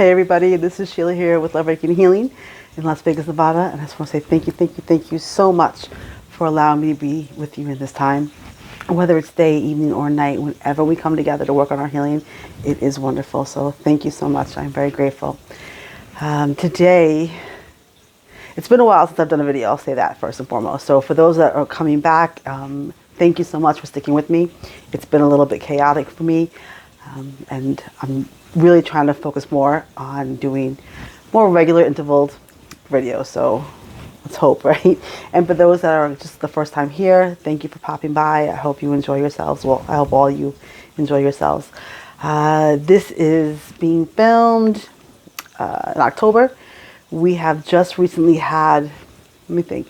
Hey everybody, this is Sheila here with Love, Reiki and Healing in Las Vegas, Nevada, and I just want to say thank you so much for allowing me to be with you in this time. Whether it's day, evening, or night, whenever we come together to work on our healing, it is wonderful. So thank you so much. I'm very grateful. Today, it's been a while since I've done a video. I'll say that first and foremost. So for those that are coming back, thank you so much for sticking with me. It's been a little bit chaotic for me, and I'm really trying to focus more on doing more regular intervaled videos. So let's hope, right? And for those that are just the first time here, thank you for popping by. I hope you enjoy yourselves. Well, I hope all you enjoy yourselves. This is being filmed in October. We have just recently had, let me think,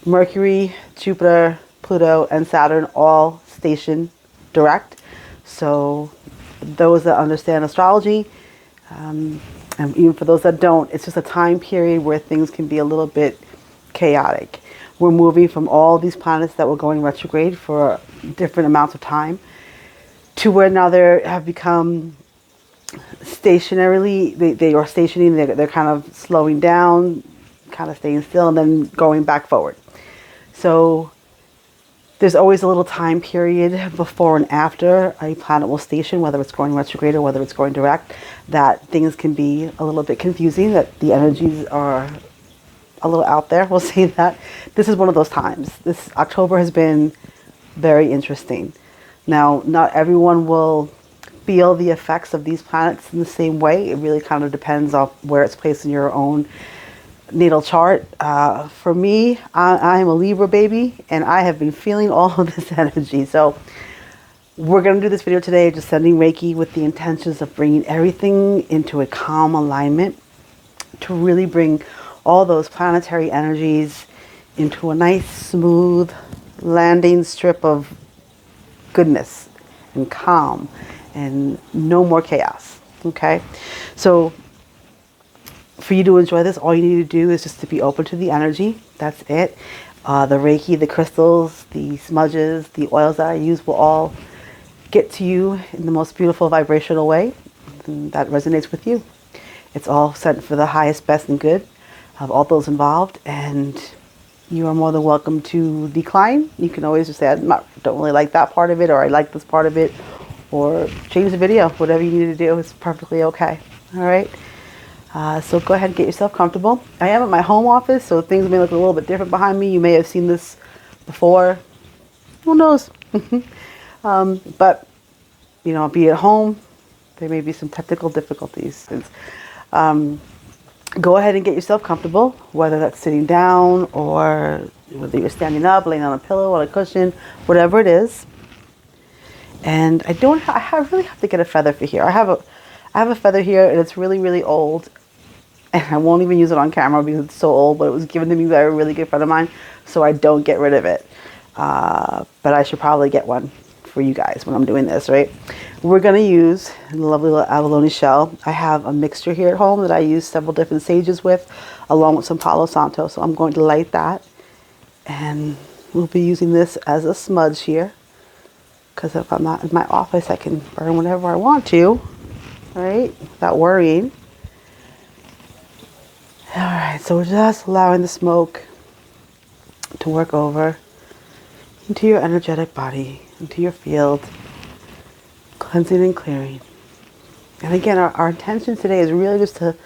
Mercury, Jupiter, Pluto, and Saturn all stationed direct. So those that understand astrology, and even for those that don't, it's just a time period where things can be a little bit chaotic. We're moving from all these planets that were going retrograde for different amounts of time to where now they have become stationarily, they are stationing, they're kind of slowing down, kind of staying still, and then going back forward. So there's always a little time period before and after a planet will station, whether it's going retrograde or whether it's going direct, that things can be a little bit confusing, that the energies are a little out there. We'll say that. This is one of those times. This October has been very interesting. Now, not everyone will feel the effects of these planets in the same way. It really kind of depends on where it's placed in your own natal chart. For me, I am a Libra baby, and I have been feeling all of this energy. So we're going to do this video today, just sending Reiki with the intentions of bringing everything into a calm alignment to really bring all those planetary energies into a nice, smooth landing strip of goodness and calm and no more chaos. Okay? So for you to enjoy this, all you need to do is just to be open to the energy. That's it. The Reiki, the crystals, the smudges, the oils that I use will all get to you in the most beautiful vibrational way that resonates with you. It's all sent for the highest, best, and good of all those involved, and you are more than welcome to decline. You can always just say, don't really like that part of it, or I like this part of it, or change the video. Whatever you need to do is perfectly okay. All right? So go ahead and get yourself comfortable. I am at my home office, so things may look a little bit different behind me. You may have seen this before. Who knows? But, you know, be at home. There may be some technical difficulties. Go ahead and get yourself comfortable, whether that's sitting down or whether you're standing up, laying on a pillow, on a cushion, whatever it is. And I really have to get a feather for here. I have a feather here, and it's really, really old. And I won't even use it on camera because it's so old, but it was given to me by a really good friend of mine, so I don't get rid of it. But I should probably get one for you guys when I'm doing this, right? We're going to use a lovely little abalone shell. I have a mixture here at home that I use several different sages with, along with some Palo Santo. So I'm going to light that, and we'll be using this as a smudge here, because if I'm not in my office, I can burn whenever I want to, right? Without worrying. All right, so we're just allowing the smoke to work over into your energetic body, into your field, cleansing and clearing. And again, our intention today is really just to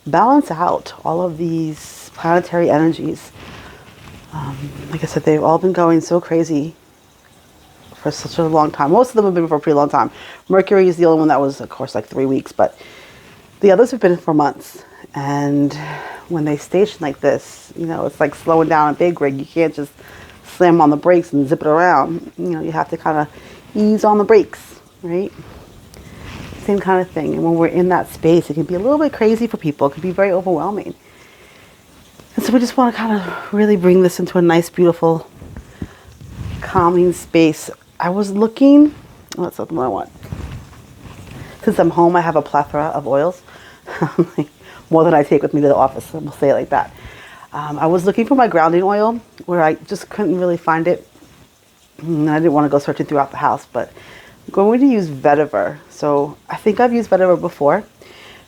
balance out all of these planetary energies. Like I said, they've all been going so crazy for such a long time. Most of them have been for a pretty long time. Mercury is the only one that was, of course, like 3 weeks, but the others have been for months. And when they station like this, you know, it's like slowing down a big rig. You can't just slam on the brakes and zip it around. You know, you have to kind of ease on the brakes, right? Same kind of thing. And when we're in that space, it can be a little bit crazy for people. It can be very overwhelming. And so we just want to kind of really bring this into a nice, beautiful, calming space. I was looking, that's something I want. Since I'm home, I have a plethora of oils. More than I take with me to the office, we'll say it like that. I was looking for my grounding oil, where I just couldn't really find it. And I didn't want to go searching throughout the house, but I'm going to use vetiver. So I think I've used vetiver before.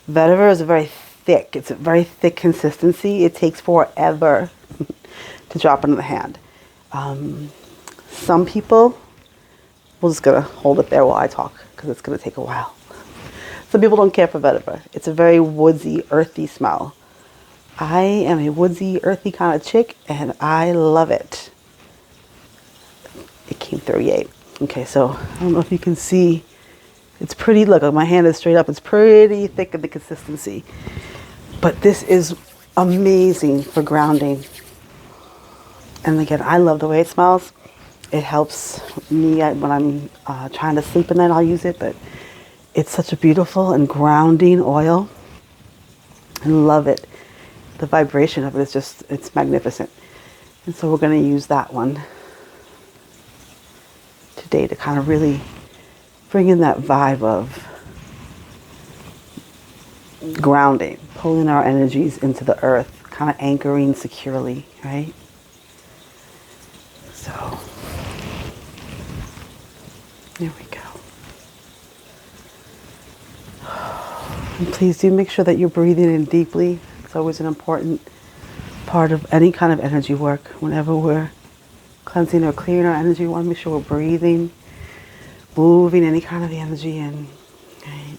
Vetiver is very thick. It's a very thick consistency. It takes forever to drop into the hand. Some people, we're just going to hold it there while I talk because it's going to take a while. Some people don't care for vetiver. It's a very woodsy, earthy smell. I am a woodsy, earthy kind of chick, and I love it. It came through, yay. Okay, so I don't know if you can see. It's pretty, look, my hand is straight up. It's pretty thick in the consistency. But this is amazing for grounding. And again, I love the way it smells. It helps me when I'm trying to sleep at night, I'll use it. But it's such a beautiful and grounding oil. I love it. The vibration of it is just, it's magnificent. And so we're going to use that one today to kind of really bring in that vibe of grounding, pulling our energies into the earth, kind of anchoring securely, right? So, there we go. And please do make sure that you're breathing in deeply. It's always an important part of any kind of energy work. Whenever we're cleansing or clearing our energy, we want to make sure we're breathing, moving any kind of the energy in. Right?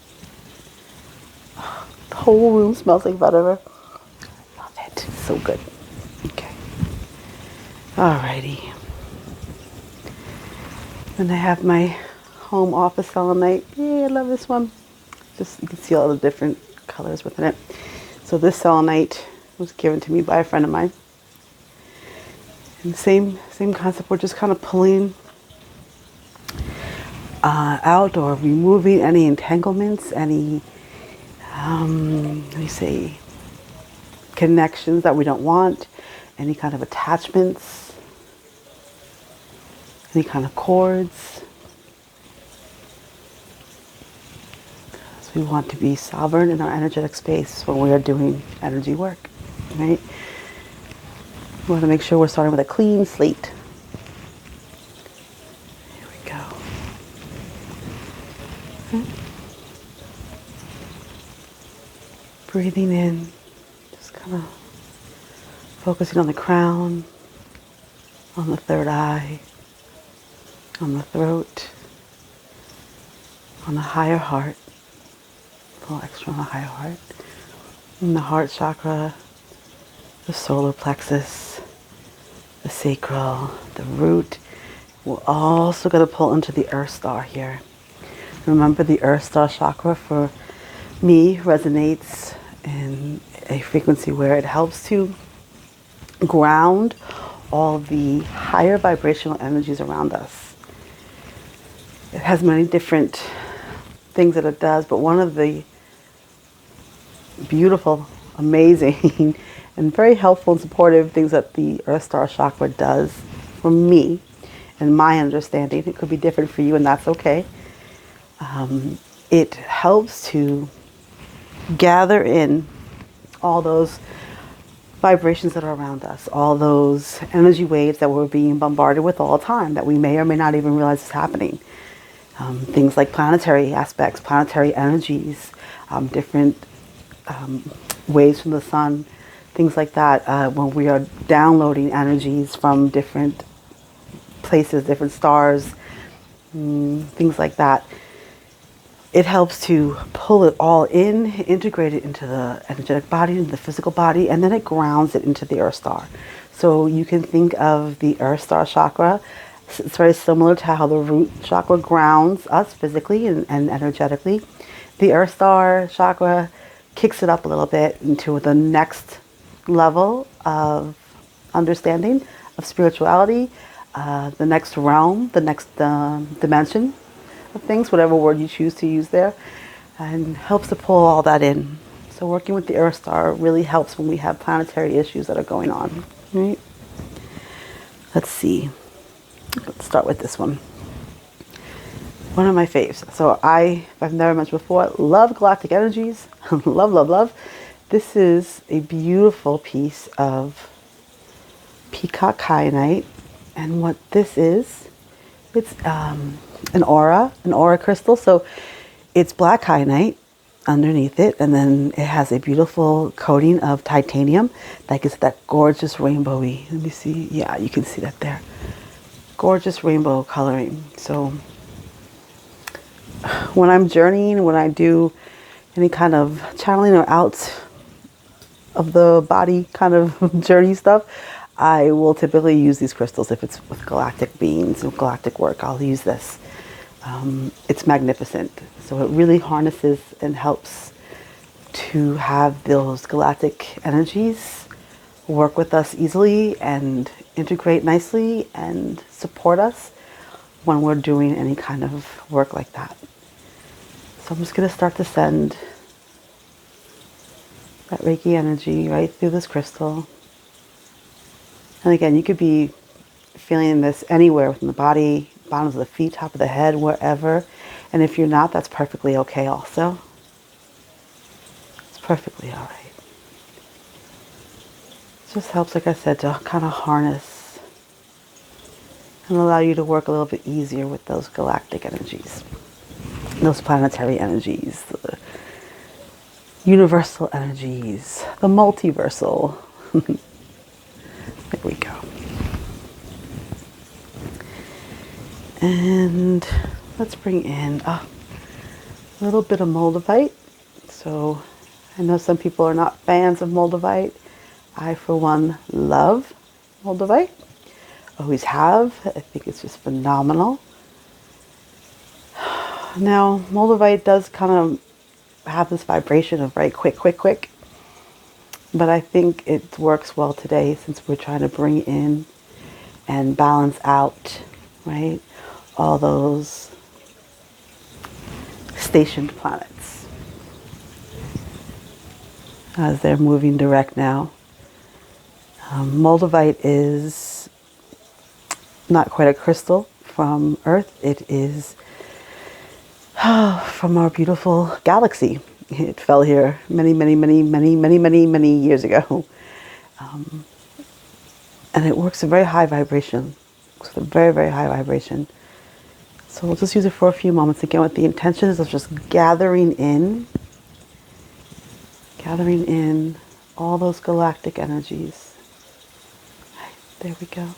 The whole room smells like vetiver. I love it. It's so good. Okay. Alrighty. And I have my home office selenite. Yay, I love this one. Just, you can see all the different colors within it. So this selenite was given to me by a friend of mine. And same concept. We're just kind of pulling out or removing any entanglements, any let me say connections that we don't want, any kind of attachments, any kind of cords. We want to be sovereign in our energetic space when we are doing energy work, right? We want to make sure we're starting with a clean slate. Here we go. Okay. Breathing in, just kind of focusing on the crown, on the third eye, on the throat, on the higher heart. A little extra on the higher heart, and the heart chakra, the solar plexus, the sacral, the root. We're also going to pull into the earth star here. Remember, the earth star chakra for me resonates in a frequency where it helps to ground all the higher vibrational energies around us. It has many different things that it does, but one of the beautiful, amazing, and very helpful and supportive things that the Earth Star Chakra does for me and my understanding. It could be different for you, and that's okay. It helps to gather in all those vibrations that are around us, all those energy waves that we're being bombarded with all the time that we may or may not even realize is happening. Things like planetary aspects, planetary energies, different waves from the sun, things like that. When we are downloading energies from different places, different stars, things like that, it helps to pull it all in, integrate it into the energetic body, into the physical body, and then it grounds it into the Earth Star. So you can think of the Earth Star chakra. It's very similar to how the root chakra grounds us physically and energetically. The Earth Star chakra kicks it up a little bit into the next level of understanding of spirituality, the next realm, the next dimension of things, whatever word you choose to use there, and helps to pull all that in. So working with the Earth Star really helps when we have planetary issues that are going on, right? Let's see. Let's start with this one. One of my faves. So I've never mentioned before, love galactic energies. Love, love, love. This is a beautiful piece of peacock kyanite. And what this is, it's an aura crystal. So it's black kyanite. underneath it, and then it has a beautiful coating of titanium that gives that gorgeous rainbowy. Let me see. Yeah, you can see that there. Gorgeous rainbow coloring. So when I'm journeying, when I do any kind of channeling or out of the body kind of journey stuff, I will typically use these crystals. If it's with galactic beings and galactic work, I'll use this. It's magnificent. So it really harnesses and helps to have those galactic energies work with us easily and integrate nicely and support us when we're doing any kind of work like that. So I'm just going to start to send that Reiki energy right through this crystal. And again, you could be feeling this anywhere within the body, bottoms of the feet, top of the head, wherever. And if you're not, that's perfectly okay also. It's perfectly all right. It just helps, like I said, to kind of harness and allow you to work a little bit easier with those galactic energies, those planetary energies, the universal energies, the multiversal. There we go. And let's bring in a little bit of moldavite. So I know some people are not fans of moldavite. I, for one, love moldavite. Always have. I think it's just phenomenal. Now, moldavite does kind of have this vibration of very quick, quick, quick. But I think it works well today since we're trying to bring in and balance out, right, all those stationed planets as they're moving direct now. Moldavite is not quite a crystal from Earth. It is from our beautiful galaxy. It fell here many, many, many, many, many, many, many years ago. And it works a very high vibration. It's a very, very high vibration. So we'll just use it for a few moments again with the intentions of just gathering in all those galactic energies. Right, there we go.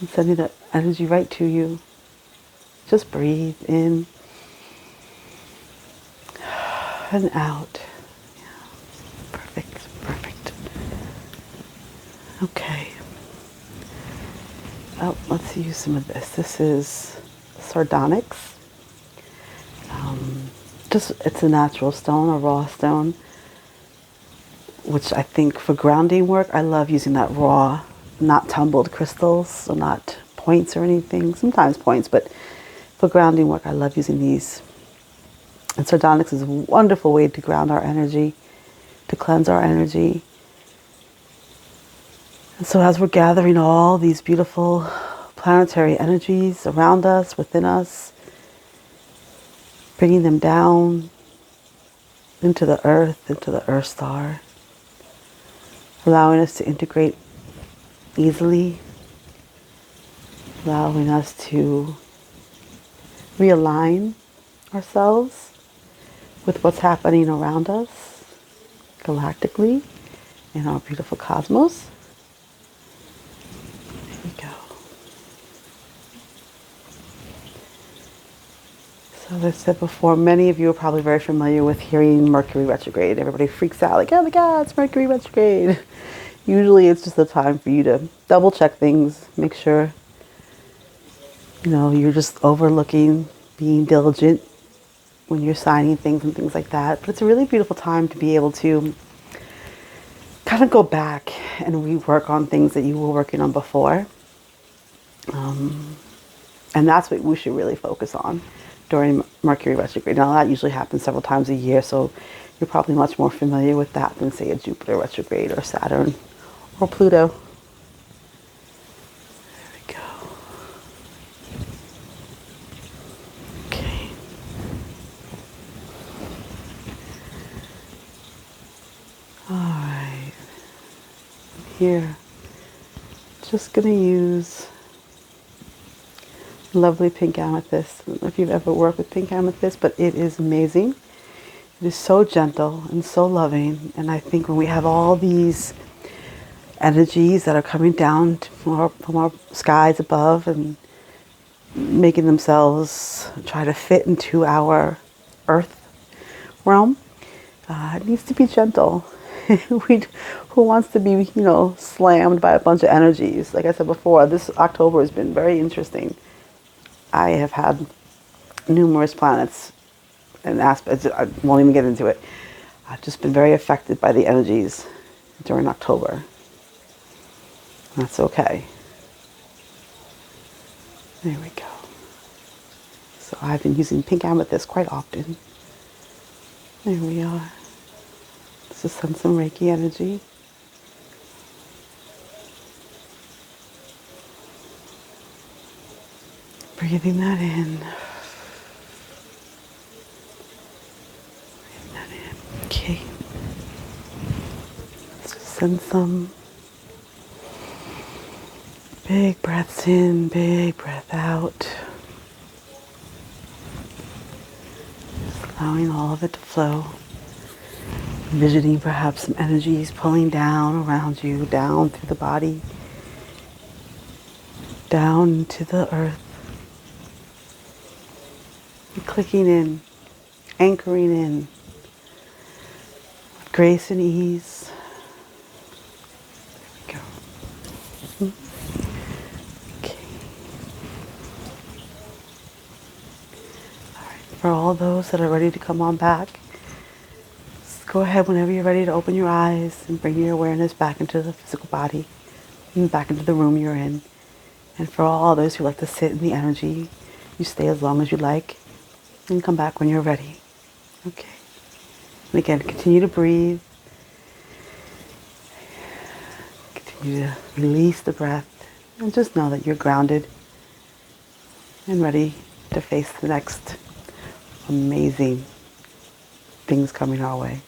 I'm sending that energy right to you. Just breathe in and out. Yeah. Perfect, perfect. Okay. Oh, let's use some of this. This is sardonyx. It's a natural stone, a raw stone, which I think for grounding work, I love using that raw, not tumbled crystals, so not points or anything. Sometimes points, but for grounding work, I love using these. And sardonyx is a wonderful way to ground our energy, to cleanse our energy. And so as we're gathering all these beautiful planetary energies around us, within us, bringing them down into the earth star, allowing us to integrate easily, allowing us to realign ourselves with what's happening around us galactically in our beautiful cosmos. There we go. So as I said before, many of you are probably very familiar with hearing Mercury retrograde. Everybody freaks out like, oh my God, it's Mercury retrograde. Usually it's just a time for you to double check things, make sure, you're just overlooking, being diligent when you're signing things and things like that. But it's a really beautiful time to be able to kind of go back and rework on things that you were working on before. And that's what we should really focus on during Mercury retrograde. Now that usually happens several times a year, so you're probably much more familiar with that than, say, a Jupiter retrograde or Saturn or Pluto. There we go. Okay. All right. Here, just going to use lovely pink amethyst. I don't know if you've ever worked with pink amethyst, but it is amazing. It is so gentle and so loving. And I think when we have all these energies that are coming down from our skies above and making themselves try to fit into our earth realm, it needs to be gentle. Who wants to be, slammed by a bunch of energies? Like I said before, this October has been very interesting. I have had numerous planets and aspects. I won't even get into it. I've just been very affected by the energies during October. That's okay. There we go. So I've been using pink amethyst quite often. There we are. Let's just send some Reiki energy. Breathing that in. Breathing that in. Okay. Let's just send some big breaths in, big breath out. Just allowing all of it to flow. Envisioning perhaps some energies pulling down around you, down through the body, down into the earth. And clicking in, anchoring in with grace and ease. There we go. Okay. All right. For all those that are ready to come on back, go ahead whenever you're ready to open your eyes and bring your awareness back into the physical body and back into the room you're in. And for all others who like to sit in the energy, you stay as long as you like and come back when you're ready. Okay. And again, continue to breathe. Continue to release the breath and just know that you're grounded and ready to face the next amazing things coming our way.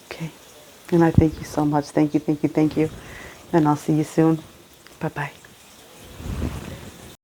Okay. And I thank you so much. Thank you, thank you, thank you. And I'll see you soon. Bye-bye.